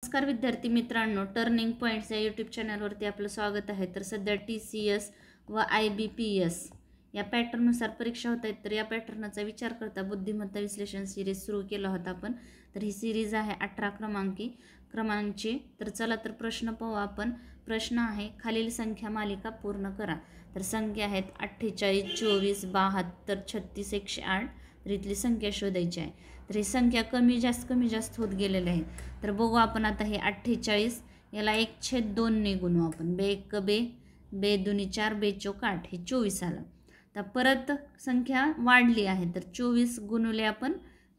नमस्कार विद्यार्थी मित्रांनो, टर्निंग पॉईंट्स या यूट्यूब चॅनलवरती आपलं स्वागत आहे. तर सध्या TCS व IBPS या पॅटर्ननुसार परीक्षा होत आहेत. तर या पॅटर्नचा विचार करता बुद्धिमत्ता विश्लेषण सिरीज सुरू केला होता आपण. तर ही सिरीज आहे 18 क्रमांकाची. तर चला तर प्रश्न पाहू आपण. प्रश्न आहे, खालील संख्या मालिका पूर्ण करा. तर संख्या आहेत 48, 24, 72, 36, 108. तर इथली संख्या शोधायची आहे. तर ही संख्या कमी जास्त होत गेलेली आहे. तर बघू आपण आता हे 48 याला 1/2 ने गुणू आपण. बे 1 बे, बे 2 4, बे 4 8, हे 24 आलं. तर परत संख्या वाढली आहे. तर 24 गुणुले आपण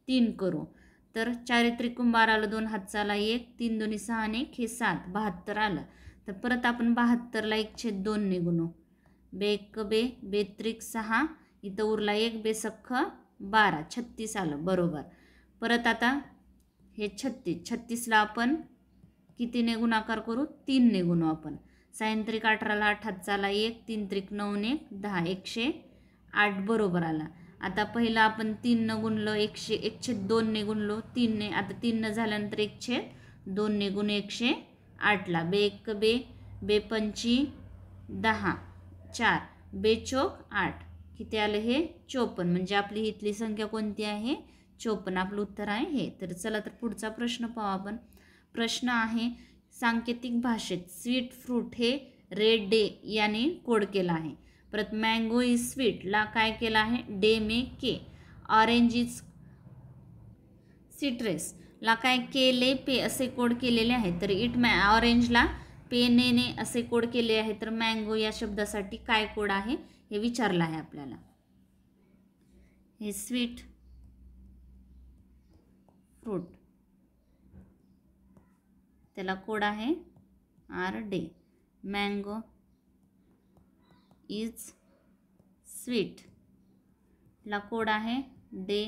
3 करू. तर 4 त्रिकोण 12 आलं, 2 हातचाला 1, 3 2 6 आणि 1 हे 7, 72 आलं. तर परत आपण 72ला 1/2 ने गुणू. बे 1 बे, बे त्रिक 6, इथं उरला 1, बे सख्ख 12, 36 आलं. बरोबर. परत आता हे 36ला आपण कितीने गुणाकार करू? 3 ने गुणू आपण. 6 त्रिक 18ला 8 हातचाला 1, 3 त्रिक 9 1 10, 108 बरोबर आला. आता पहिला आपण 3 न गुणलो, 1/2 ने गुणलो, 3 ने. आता 3 न झाल्यानंतर 1/2 ने गुण 108ला. बे 1 बे, बे 5 10, 4, बे 4 8, किती आलं हे? 54. म्हणजे आपली इथली संख्या कोणती आहे? 54. आपलं उत्तर आहे हे. तर चला तर पुढचा प्रश्न पाहू आपण. प्रश्न आहे, सांकेतिक भाषेत स्वीट फ्रूट हे रेड डे याने कोड केला आहे. परत मँगो इज स्वीट ला काय केलं आहे? डे में के. ऑरेंज इज सिट्रस ला काय केले? पे असे कोड केलेले आहे. तर ऑरेंजला पे ने असे कोड केले आहे. तर मँगो या शब्दासाठी काय कोड आहे हे विचारलं आहे आपल्याला. हे स्वीट फ्रूट त्याला कोड आहे आर डे. मँगो इज स्वीट ला कोड आहे डे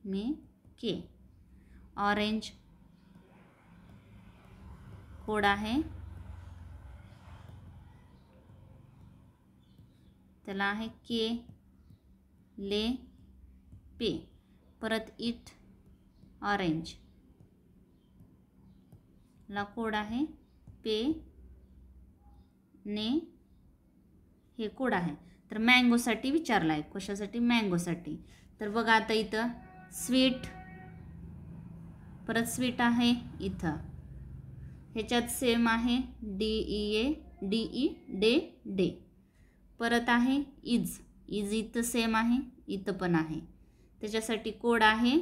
में के. ऑरेंज कोड आहे त्याला आहे के ले पे. परत इट ऑरेंज ला कोड आहे पे ने, हे कोड आहे. तर मँगोसाठी विचारला आहे. कशासाठी? मँगोसाठी. तर बघा आता इथं स्वीट, परत स्वीट आहे इथं, ह्याच्यात सेम आहे DE डे डे. परत आहे इज इथं सेम आहे, इथं पण आहे. त्याच्यासाठी कोड आहे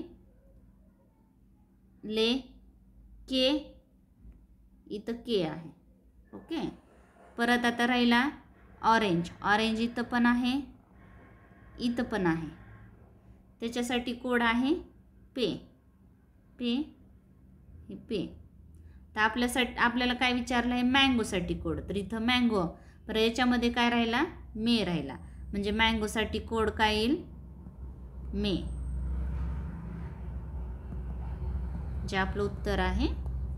ले के, इथं के आहे. ओके. परत आता राहिला ऑरेंज इथं पण आहे, इथं पण आहे. त्याच्यासाठी कोड आहे पे हे पे. तर आपल्याला काय विचारलं आहे? मँगोसाठी कोड. तर इथं मँगो, पर याच्यामध्ये काय राहिला? मे राहिला. म्हणजे मँगोसाठी कोड काय येईल? मे. जे आपलं उत्तर आहे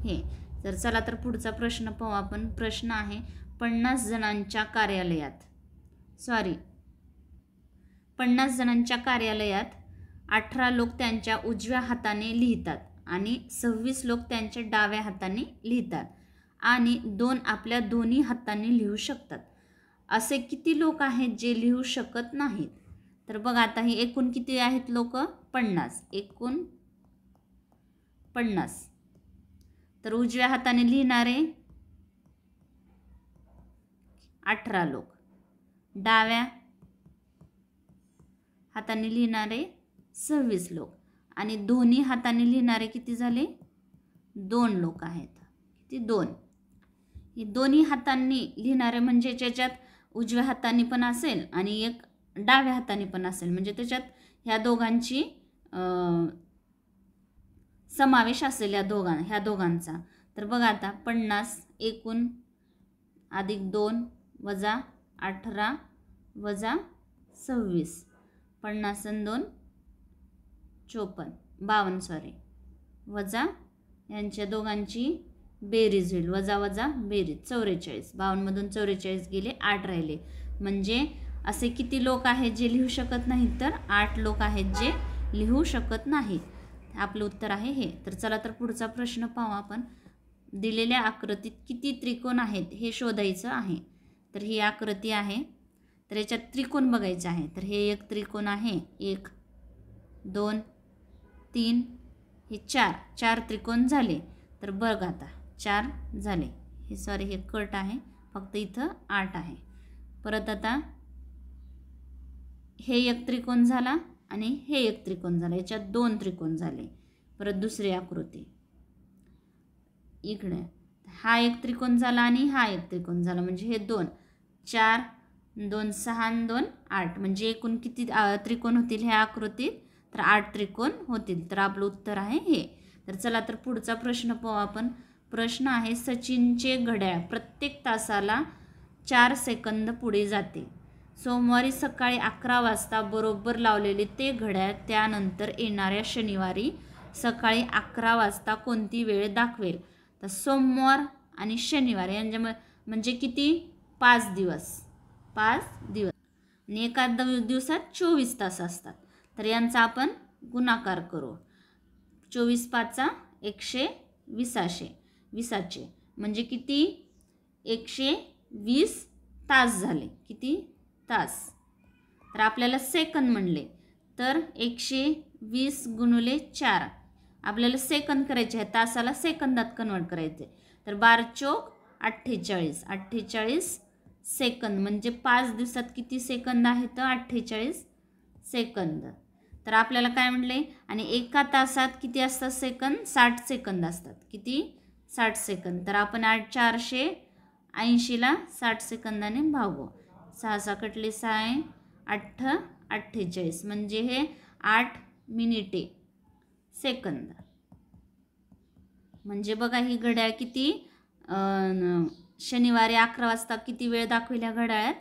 हे. तर चला तर पुढचा प्रश्न पाहू आपण. प्रश्न आहे, 50 जणांच्या कार्यालयात 18 लोक त्यांच्या उजव्या हाताने लिहितात आणि 26 लोक त्यांच्या डाव्या हाताने लिहितात आणि 2 आपल्या दोन्ही हातांनी लिहू शकतात. असे किती लोक आहेत जे लिहू शकत नाहीत? तर बघा आता हे एकूण किती आहेत लोक? 50. एकूण 50. तर उजव्या हाताने लिहिणारे 18 लोक, डाव्या हाताने लिहिणारे 26 लोक आणि दोन्ही हाताने लिहिणारे किती झाले? 2 लोक आहेत. किती? 2. हे दोन्ही हातांनी लिहिणारे म्हणजे ज्याच्यात उजव्या हाताने पण असेल आणि एक डाव्या हाताने पण असेल, म्हणजे त्याच्यात ह्या दोघांची समावेश असेल ह्या दोघांचा. तर बघा आता 50 एकूण अधिक 2 वजा 18 वजा 26, 50 आणि 2 52 वजा यांच्या दोघांची बेरीज होईल. वजा बेरीज 44. 52 मधून 44 गेले, 8 राहिले. म्हणजे असे किती लोक आहेत जे लिहू शकत नाहीत? तर 8 लोक आहेत जे लिहू शकत नाहीत. आपलं उत्तर आहे हे. तर चला तर पुढचा प्रश्न पाहू आपण. दिलेल्या आकृतीत किती त्रिकोण आहेत हे शोधायचं आहे. तर ही आकृती आहे, तर याच्यात त्रिकोण बघायचे आहे. तर हे एक त्रिकोण आहे, 1 2 3 हे 4 त्रिकोण झाले. तर बघ आता 4 झाले. हे सॉरी हे कट आहे, फक्त इथं 8 आहे. परत आता हे एक त्रिकोण झाला आणि हे एक त्रिकोण झाला, याच्यात 2 त्रिकोण झाले. परत दुसरी आकृती इकडे हा एक त्रिकोण झाला आणि हा एक त्रिकोण झाला, म्हणजे हे 2 4 2 6 आणि 2 8, म्हणजे एकूण किती त्रिकोण होतील ह्या आकृतीत? तर 8 त्रिकोण होतील. तर आपलं उत्तर आहे हे. तर चला तर पुढचा प्रश्न पाहू आपण. प्रश्न आहे, सचिनचे घड्याळ प्रत्येक तासाला 4 सेकंद पुढे जाते. सोमवारी सकाळी 11 वाजता बरोबर लावलेले ते घड्याळ त्यानंतर येणाऱ्या शनिवारी सकाळी 11 वाजता कोणती वेळ दाखवेल? तर सोमवार आणि शनिवार यांच्या म्हणजे किती? 5 दिवस. 5 दिवस आणि एका दिवसात 24 तास असतात. तर यांचा आपण गुणाकार करू. 24 5 120 म्हणजे किती? 120 तास झाले. किती तास? तर आपल्याला सेकंद म्हणले, तर 120 गुणिले 4 आपल्याला सेकंद करायचे आहे. तासाला सेकंदात कन्वर्ट करायचे. तर 12 चोक 48 सेकंद, म्हणजे 5 दिवसात किती सेकंद आहेत? 48 सेकंद. तर आपल्याला काय म्हणले? आणि एका तासात किती असतात सेकंद? 60 सेकंद असतात. किती? 60 सेकंद. तर आपण 480ला 60 सेकंदाने भागू. 6 6 कटले 6 8 48, म्हणजे हे 8 मिनिटे सेकंद. म्हणजे बघा ही घड्याळ किती शनिवारी 11 वाजता किती वेळ दाखवेल ह्या घड्याळात?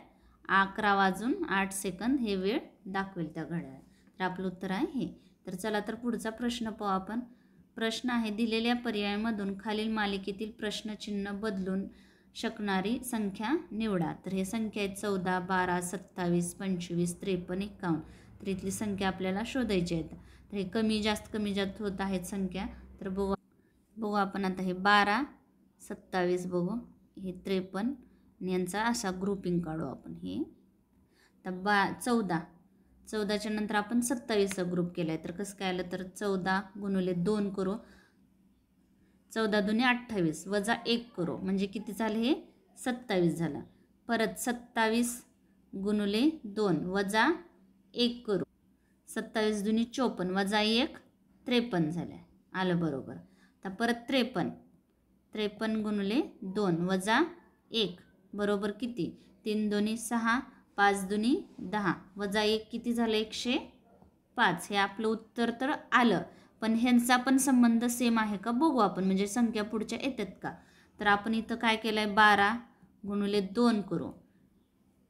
11 वाजून 8 सेकंद हे वेळ दाखवेल त्या घड्याळात. तर आपलं उत्तर आहे हे. तर चला तर पुढचा प्रश्न पाहू आपण. प्रश्न आहे, दिलेल्या पर्यायामधून खालील मालिकेतील प्रश्नचिन्ह बदलून शकणारी संख्या निवडा. तर हे संख्या आहेत 14 12 27 25 53 51. तर इथली संख्या आपल्याला शोधायची आहेत. तर हे कमी जास्त होत आहेत संख्या. तर बघू आपण आता हे 12 27 बघू, हे 53 आणि यांचा असा ग्रुपिंग काढू आपण. हे तर 14च्या नंतर आपण 27चा ग्रुप केला आहे. तर कसं काय आलं? तर 14 गुणिले 2 करू. 14 दुने 28 वजा 1 करू, म्हणजे किती झाले? हे 27 झालं. परत 27 गुणिले 2 वजा 1 करू. 27 दुनी 54 वजा 1 53 झालं. आलं बरोबर. तर परत 53 गुणिले 2 वजा 1 बरोबर किती? 3 दुनी 6 5 दुनी 10 वजा 1 किती झालं? 105. हे आपलं उत्तर तर आलं. पण ह्यांचा पण संबंध सेम आहे का बघू आपण, म्हणजे संख्या पुढच्या येतात का? तर आपण इथं काय केलं आहे? 12 गुणिले 2 करू.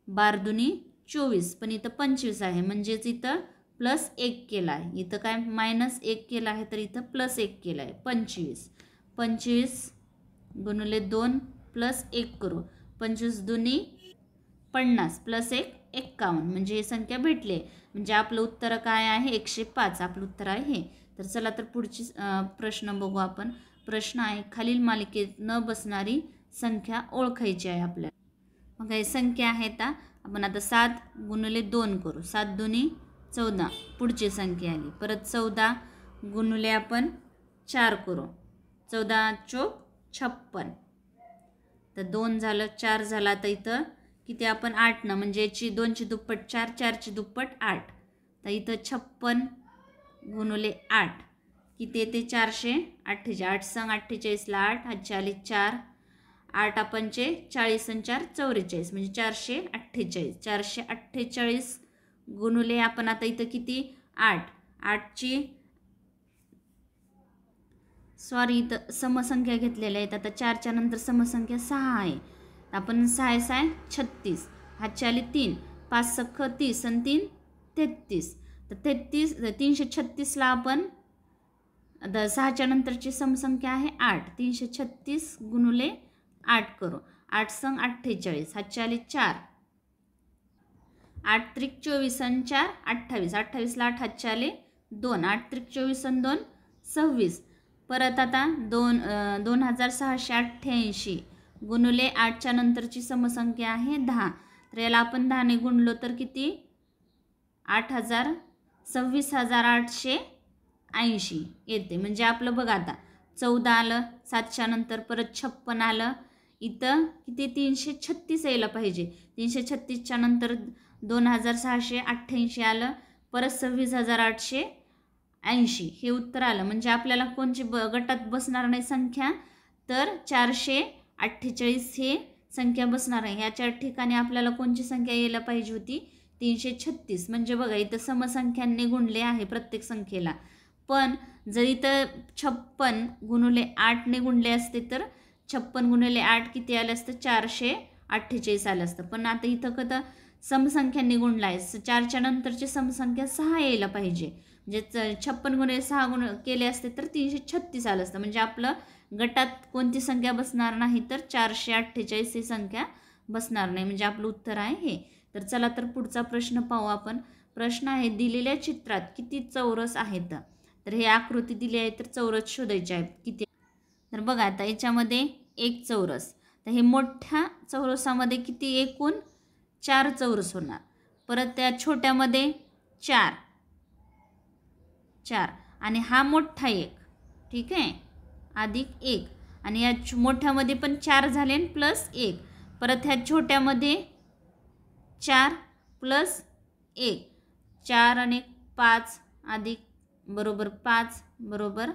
12 दुनी 24, पण इथं 25 आहे, म्हणजेच इथं प्लस 1 केला आहे. इथं काय मायनस 1 केला आहे, तर इथं प्लस 1 केला आहे. 25 गुणिले 2 प्लस 1 करू. 25 दुनी 50 प्लस 1 51, म्हणजे ही संख्या भेटली. म्हणजे आपलं उत्तर काय आहे? 105. आपलं उत्तर आहे हे. तर चला तर पुढची प्रश्न बघू आपण. प्रश्न आहे, खालील मालिकेत न बसणारी संख्या ओळखायची आहे आपल्याला. मग हे संख्या आहेत. आपण आता 7 गुणिले 2 करू. 7 दुनी 14 पुढची संख्या आली. परत 14 गुणिले आपण 4 करू. 14 चोक 56. तर 2 झालं, 4 झाला. तर इथं किती आपण 8 ना, म्हणजे याची 2ची दुप्पट 4, 4ची दुप्पट 8. तर इथं 56 गुणिले 8 किती येते? 448. 8 संग 48ला 8 हातचे आले 4. 8 आपणचे 40 आणि 4 44, म्हणजे 448. 448 गुणिले आपण आता इथं किती? 8ची सॉरी इथं समसंख्या घेतलेल्या आहेत. आता 4च्या नंतर समसंख्या 6 आहे. आपण 6 6 36 हातचे आले 3. 5 सख्ख 30 आणि 3 33. तर 336ला आपण 6च्या नंतरची समसंख्या आहे 8. 336 गुणिले 8 करू. 8 संग 48 हातचे आले 4. 8 त्रिक 24 आणि 4 28. 28ला 8 हातचे आले 2. 8 त्रिक 24 आणि 2 26. परत आता 2688 गुणुले 8च्या नंतरची समसंख्या आहे 10. तर याला आपण 10ने गुणलो तर किती 26,880 येते. म्हणजे आपलं बघा आता 14 आलं, 7च्या नंतर परत 56 आलं, इथं किती 336 यायला पाहिजे. 336च्या नंतर 2688 आलं, परत 26,880 हे उत्तर आलं. म्हणजे आपल्याला कोणची गटात बसणार नाही संख्या, तर 448 हे संख्या बसणार आहे. ह्याच्या ठिकाणी आपल्याला कोणची संख्या यायला पाहिजे होती 336. म्हणजे बघा इथं समसंख्यांनी गुणले आहे प्रत्येक संख्येला. पण जर इथं 56 गुणुले 8ने गुणले असते तर 56 गुणिले 8 किती आलं असतं 448 आलं असतं. पण आता इथं कसं समसंख्यांनी गुणला आहे, 4च्या नंतरची समसंख्या 6 यायला पाहिजे. म्हणजे 56 गुणिले 6 केले असते तर 336 आलं असतं. म्हणजे आपलं गटात कोणती संख्या बसणार नाही तर 448 ही संख्या बसणार नाही. म्हणजे आपलं उत्तर आहे हे. तर चला तर पुढचा प्रश्न पाहू आपण. प्रश्न आहे दिलेल्या चित्रात किती चौरस आहेत. तर हे आकृती दिली आहे तर चौरस शोधायचे आहेत किती. तर बघा आता याच्यामध्ये एक चौरस, तर हे मोठ्या चौरसामध्ये किती एकूण 4 चौरस होणार. परत त्या छोट्यामध्ये 4 आणि हा मोठा एक, ठीक आहे, अधिक 1 आणि या मोठ्यामध्ये पण 4 झाले प्लस 1. परत ह्या छोट्यामध्ये 4 प्लस 1, 4 आणि 5 अधिक बरोबर 5 बरोबर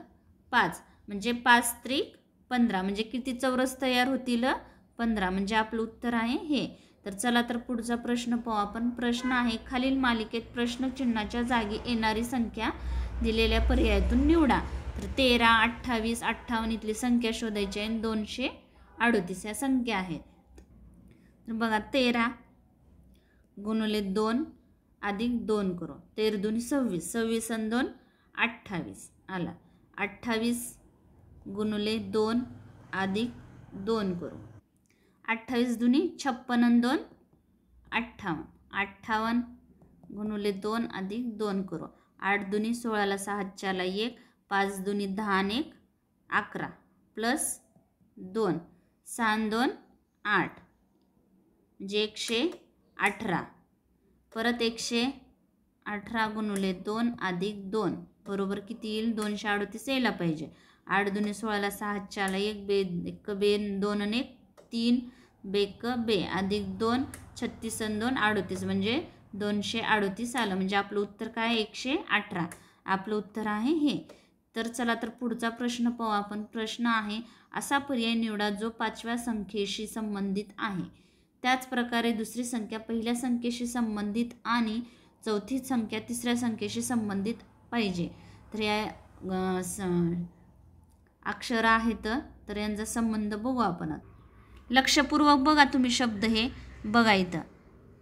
5, म्हणजे 5 त्रिक 15. म्हणजे किती चौरस तयार होतील 15. म्हणजे आपलं उत्तर आहे हे. तर चला तर पुढचा प्रश्न पाहू आपण. प्रश्न आहे खालील मालिकेत प्रश्नचिन्हाच्या जागी येणारी संख्या दिलेल्या पर्यायातून निवडा. तर 13, 28, 58 इथली संख्या शोधायची आहे. 238 या संख्या आहेत. तर बघा 13 गुणुले 2 अधिक 2 करू. 13 दुनी 26, 26 आणि 2 28 आला. 28 गुणुले 2 अधिक 2 करू. 28 दुनी 56 आणि 2 58, 58 गुणुले 2 अधिक 2 करू. 8 दुनी 16ला 6 4ला 1, 5 दुनी 10 आणि 1 11 प्लस 2, 6 आणि 2 8 म्हणजे 118. परत 118 गुणुले 2 अधिक 2 बरोबर किती येईल 238 यायला पाहिजे. 8 दुनी 16ला 6 4ला 1 बे 1 बे 2 आणि 1 3 बेक बे अधिक 2 36 आणि 2 38 म्हणजे 238 आलं. म्हणजे आपलं उत्तर काय 118. आपलं उत्तर आहे हे. तर चला तर पुढचा प्रश्न पाहू आपण. प्रश्न आहे असा पर्याय निवडा जो 5व्या संख्येशी संबंधित आहे. त्याच प्रकारे दुसरी संख्या पहिल्या संख्येशी संबंधित आणि चौथी संख्या तिसऱ्या संख्येशी संबंधित पाहिजे. तर या अक्षर आहेत तर यांचा संबंध बघू आपण. लक्षपूर्वक बघा तुम्ही शब्द हे बघा इथं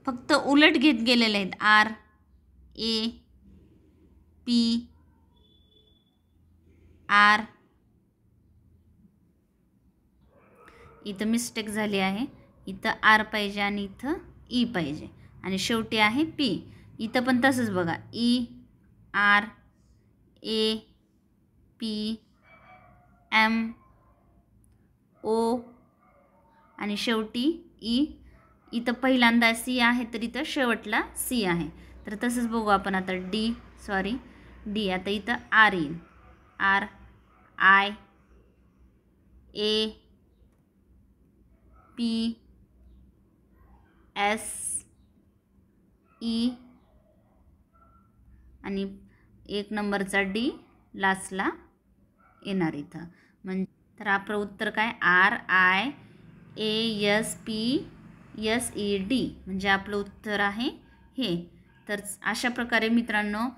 फक्त उलट घेत गेलेले आहेत. आर ए पी आर इथं मिस्टेक झाली आहे. इथं आर पाहिजे आणि इथं ई पाहिजे आणि शेवटी आहे पी. इथं पण तसंच बघा E R A P M O आणि शेवटी ई. इथं पहिल्यांदा सी आहे तर इथं शेवटला सी आहे. तर तसंच बघू आपण आता डी आता इथं आर येईल. R I A P S E आणि 1 नंबरचा डी लास्टला येणार इथं. म्हणजे तर आपलं उत्तर काय R I A S P S E D म्हणजे आपलं उत्तर आहे हे. तर अशा प्रकारे मित्रांनो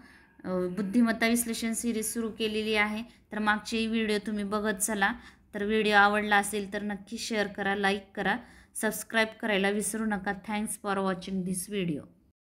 बुद्धिमत्ता विश्लेषण सिरीज सुरू केलेली आहे. तर मागचे व्हिडिओ तुम्ही बघत चला. तर व्हिडिओ आवडला असेल तर नक्की शेअर करा, लाईक करा, सबस्क्राईब करायला विसरू नका. Thanks for watching this video.